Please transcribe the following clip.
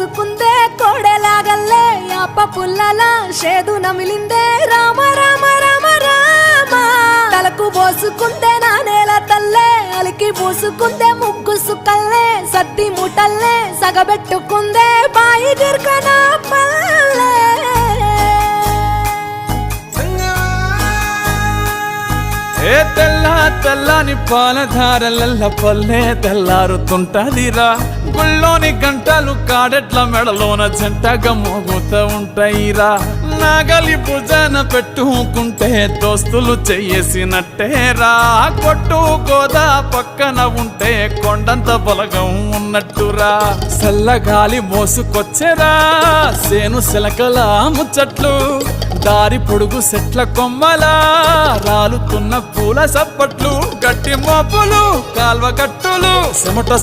పోసుకుందే కోడెలాగల్లే యాప పుల్లలా షేదు నమిలిందే రామ రామ రామ రామ తలకు పోసుకుందే నా నేల తల్లే అలికి పూసుకుందే ముగ్గు సుక్కల్లే సద్ది ముటల్లే సగబెట్టుకుందే బాయి గిర్కన పల్లె ఏ తెల్ల తెల్లని పాలధారలల్ల పల్లె తెల్లారుతుంటదిరా గుళ్ళోని గంటలు కాడెట్ల మెడలోన జంటగా మోగుతూ ఉంటాయిరా నాగలి భుజాన పెట్టుకుంటే దోస్తులు చెయ్యేసినట్టేరా కొట్టు గోదా పక్కన ఉంటే కొండంత బలగం ఉన్నట్టురా చల్లగాలి మోసుకొచ్చెరా సేను శిలకల ముచ్చట్లు దారి పొడుగు సెట్ల కొమ్మలా రాలుతున్న పూల సప్పట్లు గట్టి మోపులు కాల్వ కట్టులు చెమట